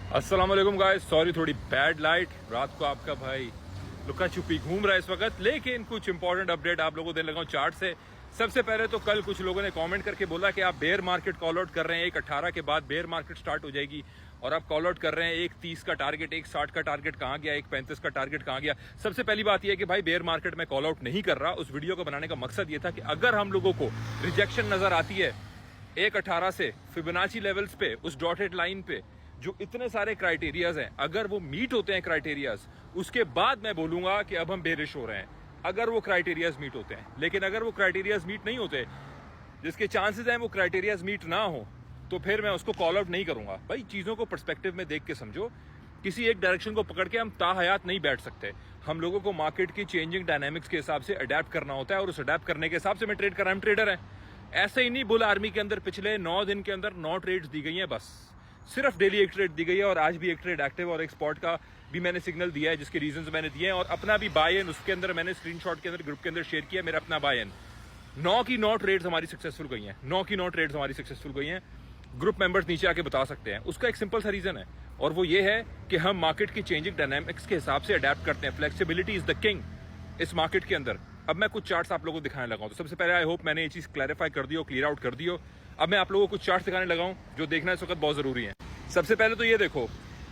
अस्सलाम वालेकुम guys, sorry थोड़ी बैड लाइट। रात को आपका भाई लुका छुपी घूम रहा है इस वक्त, लेकिन कुछ इंपॉर्टेंट अपडेट आप लोगों को देने लगा हूं चार्ट से। सबसे पहले तो कल कुछ लोगों ने कमेंट करके बोला कि आप बेयर मार्केट कॉल आउट कर रहे हैं, 1.18 के बाद बेयर मार्केट स्टार्ट हो जाएगी और आप कॉल आउट कर रहे हैं 1.30 का टारगेट, 1.60 का टारगेट कहां गया, 1.35 का टारगेट कहां गया। सबसे पहली बात यह है कि भाई बेयर मार्केट में कॉल आउट नहीं कर रहा। उस वीडियो को बनाने का मकसद ये था कि अगर हम लोगों को रिजेक्शन नजर आती है 1.18 से फिबोनाची लेवल्स पे, उस डॉटेड लाइन पे जो इतने सारे क्राइटेरियाज हैं, अगर वो मीट होते हैं क्राइटेरियाज, उसके बाद मैं बोलूंगा कि अब हम बेरिश हो रहे हैं, अगर वो क्राइटेरियाज मीट होते हैं। लेकिन अगर वो क्राइटेरियाज मीट नहीं होते, जिसके चांसेस हैं वो क्राइटेरियाज मीट ना हो, तो फिर मैं उसको कॉल आउट नहीं करूंगा। भाई चीजों को पर्सपेक्टिव में देख के समझो। किसी एक डायरेक्शन को पकड़ के हम ताहयात नहीं बैठ सकते। हम लोगों को मार्केट की चेंजिंग डायनामिक्स के हिसाब से अडेप्ट करना होता है और उस अडेप्ट करने के हिसाब से मैं ट्रेड कर रहा हूं। ट्रेडर है। ऐसे ही नहीं बुल आर्मी के अंदर पिछले 9 दिन के अंदर 9 ट्रेड्स दी गई हैं, बस सिर्फ डेली एक ट्रेड दी गई है और आज भी एक ट्रेड एक्टिव और एक स्पॉट का भी मैंने सिग्नल दिया है, जिसके रीजंस मैंने दिए हैं और अपना भी बाय इन उसके अंदर मैंने स्क्रीनशॉट के अंदर ग्रुप के अंदर शेयर किया, मेरा अपना बाय इन। 9 की 9 ट्रेड्स हमारी सक्सेसफुल गई हैं, 9 की 9 ट्रेड्स हमारी सक्सेसफुल गई हैं। ग्रुप मेंबर्स नीचे आके बता सकते हैं। उसका एक सिंपल सा रीजन है और वो ये है कि हम मार्केट की चेंजिंग डायनामिक्स के हिसाब से अडेप्ट करते हैं। फ्लेक्सिबिलिटी इज द किंग इस मार्केट के अंदर। अब मैं कुछ चार्ट्स आप लोगों को दिखाने लगा हूं। तो सबसे पहले आई होप मैंने ये चीज क्लैरिफाई कर दी हो, क्लियर आउट कर दी हो। अब मैं आप लोगों को कुछ चार्ट्स दिखाने लगा हूं जो देखना इस वक्त बहुत जरूरी है। सबसे पहले तो ये देखो,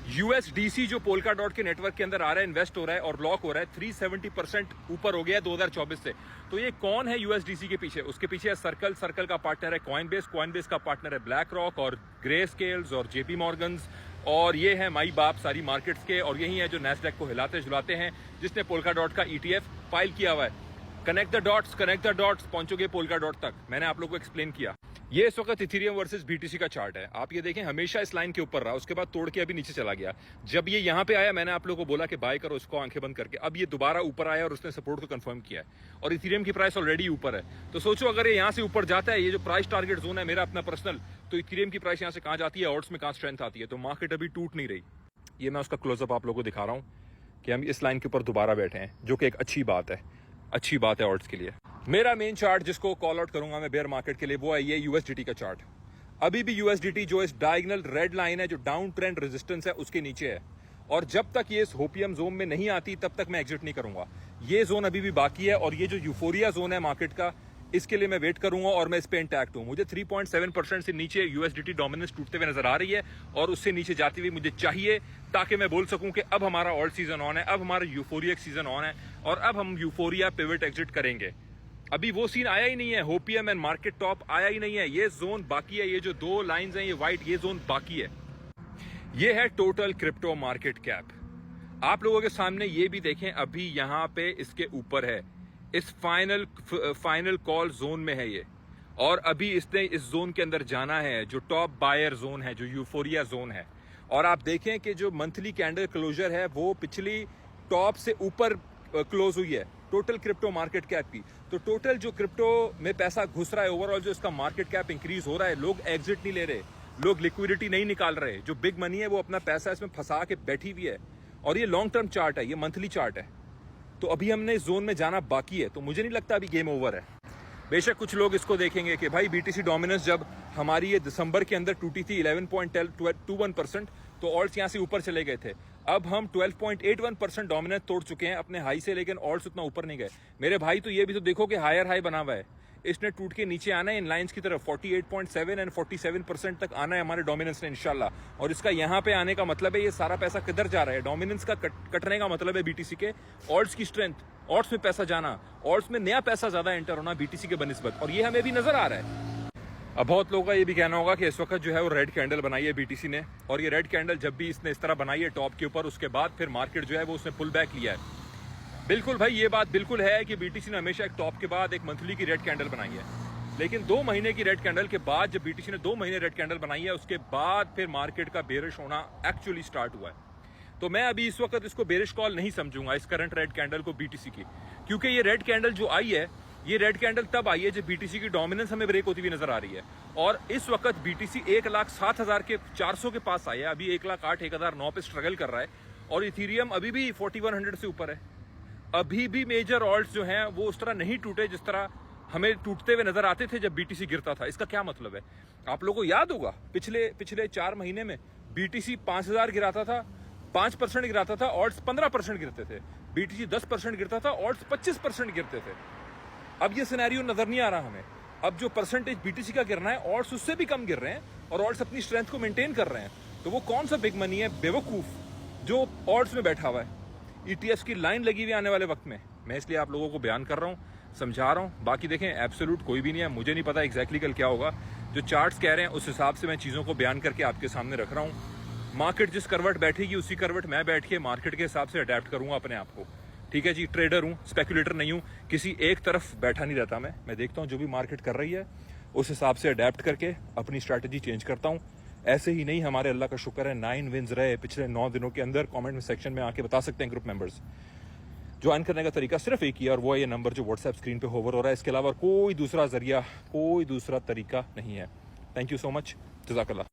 यूएसडीसी जो पोल्का डॉट के नेटवर्क के अंदर आ रहा है, इन्वेस्ट हो रहा है और लॉक हो रहा है, 370% ऊपर हो गया है 2024 से। तो ये कौन है यूएसडीसी के पीछे? उसके पीछे है सर्कल, सर्कल का पार्टनर है कॉइनबेस, कॉइनबेस का पार्टनर है ब्लैक रॉक और ग्रे स्केल्स और जेपी मॉर्गन्स, और ये है माई बाप सारी मार्केट्स के, और यही है जो नैस्डैक को हिलाते झुलाते हैं, जिसने पोल्का डॉट का ईटीएफ फाइल किया हुआ है। कनेक्ट द डॉट्स पहुंचोगे पोल्का डॉट तक। मैंने आप लोगों को एक्सप्लेन किया। ये इस वक्त इथेरियम वर्सेस बीटीसी का चार्ट है। आप ये देखें, हमेशा इस लाइन के ऊपर रहा, उसके बाद तोड़ के अभी नीचे चला गया। जब ये यहां पे आया, मैंने आप लोगों को बोला कि बाय करो इसको आंखें बंद करके। अब ये दोबारा ऊपर आया और उसने सपोर्ट को कंफर्म किया है और इथेरियम की प्राइस ऑलरेडी ऊपर है। तो सोचो अगर ये यहां से ऊपर जाता है, ये जो प्राइस टारगेट जोन है मेरा अपना पर्सनल, तो इथेरियम की प्राइस यहां से कहां जाती है, ऑर्ड्स में कहां स्ट्रेंथ आती है। तो मार्केट अभी टूट नहीं रही। ये मैं उसका क्लोजअप आप लोगों को दिखा रहा हूं कि हम इस लाइन के ऊपर दोबारा बैठे हैं, जो कि एक अच्छी बात है, अच्छी बात है ऑर्ड्स के लिए। मेरा मेन चार्ट जिसको कॉल आउट करूंगा मैं बेयर मार्केट के लिए, वो है ये यूएसडीटी का चार्ट। अभी भी यूएसडीटी जो इस डायगोनल रेड लाइन है, जो डाउन ट्रेंड रेजिस्टेंस है, उसके नीचे है और जब तक ये इस होपियम जोन में नहीं आती तब तक मैं एग्जिट नहीं करूंगा। ये जोन अभी भी बाकी है और ये जो यूफोरिया जोन है मार्केट का, इसके लिए मैं वेट करूंगा और मैं इस पे इंटैक्ट हूं। मुझे 3.7% से नीचे यूएसडीटी डोमिनेंस टूटते हुए नजर आ रही है और उससे नीचे जाती हुई मुझे चाहिए, ताकि मैं बोल सकूं कि अब हमारा ऑल सीजन ऑन है, अब हमारा यूफोरिया सीजन ऑन है और अब हम यूफोरिया पिवट एग्जिट करेंगे। अभी वो सीन आया ही नहीं है, होपियम एंड मार्केट टॉप आया ही नहीं है। ये जोन बाकी है, ये जो 2 लाइंस हैं ये व्हाइट, ये जोन बाकी है। ये है टोटल क्रिप्टो मार्केट कैप। आप लोगों के सामने ये भी देखें, अभी यहां पे इसके ऊपर है, इस फाइनल कॉल जोन में है ये, और अभी इसने इस जोन के अंदर जाना है, जो टॉप बायर जोन है, जो यूफोरिया जोन है। और आप देखें कि जो मंथली कैंडल क्लोजर है वो पिछली टॉप से ऊपर क्लोज हुई है टोटल क्रिप्टो मार्केट कैप की। तो टोटल जो क्रिप्टो में पैसा घुस रहा है, ओवरऑल जो इसका मार्केट कैप इंक्रीज हो रहा है, लोग एग्जिट नहीं ले रहे, लोग लिक्विडिटी नहीं निकाल रहे। जो बिग मनी है वो अपना पैसा इसमें फंसा के बैठी हुई है। और ये लॉन्ग टर्म चार्ट है, ये मंथली चार्ट है। तो अभी हमने इस जोन में जाना बाकी है, तो मुझे नहीं लगता अभी गेम ओवर है। बेशक कुछ लोग इसको देखेंगे कि भाई बीटीसी डोमिनेंस जब हमारी ये दिसंबर के अंदर टूटी थी 11.21%, तो ऑल्ट्स यहां से ऊपर चले गए थे। अब हम 12.81% डोमिनेंस तोड़ चुके हैं अपने हाई से, लेकिन ऑल्ट्स उतना ऊपर नहीं गए। मेरे भाई तो ये भी तो देखो कि हायर हाई बना हुआ है, इसने टूट के नीचे आना है इन लाइंस की तरफ। 48.7 एंड 47% तक आना है हमारे डोमिनेंस ने इंशाल्लाह। और इसका यहां पे आने का मतलब है ये सारा पैसा किधर जा रहा है, डोमिनेंस का कटने का मतलब है बीटीसी के ऑल्ट्स की स्ट्रेंथ, ऑल्ट्स में पैसा जाना, ऑल्ट्स में नया पैसा ज्यादा एंटर होना बीटीसी के बनिस्बत, और ये हमें भी नजर आ रहा है। अब बहुत लोगों का ये भी कहना होगा कि इस वक्त जो है वो रेड कैंडल बनाई है बीटीसी ने, और ये रेड कैंडल जब भी इसने इस तरह बनाई है टॉप के ऊपर, उसके बाद फिर मार्केट जो है वो उसने पुल बैक लिया है। बिल्कुल भाई, ये बात बिल्कुल है कि बीटीसी ने हमेशा एक टॉप के बाद एक मंथली की रेड कैंडल बनाई है, लेकिन 2 महीने की रेड कैंडल के बाद, जब बीटीसी ने 2 महीने रेड कैंडल बनाई है, उसके बाद फिर मार्केट का बेरिश होना एक्चुअली स्टार्ट हुआ है। तो मैं अभी इस वक्त इसको बेरिश कॉल नहीं समझूंगा इस करंट रेड कैंडल को बीटीसी की, क्योंकि ये रेड कैंडल जो आई है, ये रेड कैंडल तब आई है जब बीटीसी की डोमिनेंस हमें ब्रेक होती हुई नजर आ रही है। और इस वक्त बीटीसी 1,07,000 के 400 के पास आया है, अभी 1,08,000 1,009 पे स्ट्रगल कर रहा है, और इथेरियम अभी भी 4100 से ऊपर है। अभी भी मेजर ऑल्ट्स जो हैं वो उस तरह नहीं टूटे जिस तरह हमें टूटते हुए नजर आते थे जब बीटीसी गिरता था। इसका क्या मतलब है? आप लोगों को याद होगा पिछले 4 महीने में BTC 5000 गिराता था, 5% गिराता था, ऑड्स 15% गिरते थे। BTC 10% गिरता था, ऑड्स 25% गिरते थे। अब ये सिनेरियो नजर नहीं आ रहा हमें। अब जो परसेंटेज BTC का गिरना है, ऑड्स उससे भी कम गिर रहे हैं और ऑड्स अपनी स्ट्रेंथ को मेंटेन कर रहे हैं। तो वो कौन सा बिग मनी है बेवकूफ जो ऑड्स में बैठा हुआ है? ETFs की लाइन लगी हुई आने वाले वक्त में। मैं इसलिए आप लोगों को बयान कर रहा हूँ, समझा रहा हूँ। बाकी देखें, एब्सोल्यूट कोई भी नहीं है, मुझे नहीं पता एग्जैक्टली कल क्या होगा। जो चार्ट्स कह रहे हैं उस हिसाब से मैं चीज़ों को बयान करके आपके सामने रख रहा हूँ। मार्केट जिस करवट बैठेगी उसी करवट मैं बैठ के मार्केट के हिसाब से अडेप्ट करूंगा अपने आप को। ठीक है जी, ट्रेडर हूँ, स्पेकुलेटर नहीं हूँ, किसी एक तरफ बैठा नहीं रहता मैं देखता हूँ जो भी मार्केट कर रही है उस हिसाब से अडेप्ट करके अपनी स्ट्रैटेजी चेंज करता हूँ। ऐसे ही नहीं, हमारे अल्लाह का शुक्र है 9 विन्स रहे पिछले 9 दिनों के अंदर। कमेंट में सेक्शन में आके बता सकते हैं ग्रुप मेंबर्स। ज्वाइन करने का तरीका सिर्फ एक ही है और वो है ये नंबर जो व्हाट्सएप स्क्रीन पे होवर हो रहा है। इसके अलावा कोई दूसरा जरिया, कोई दूसरा तरीका नहीं है। थैंक यू सो मच, जज़ाकल्लाह।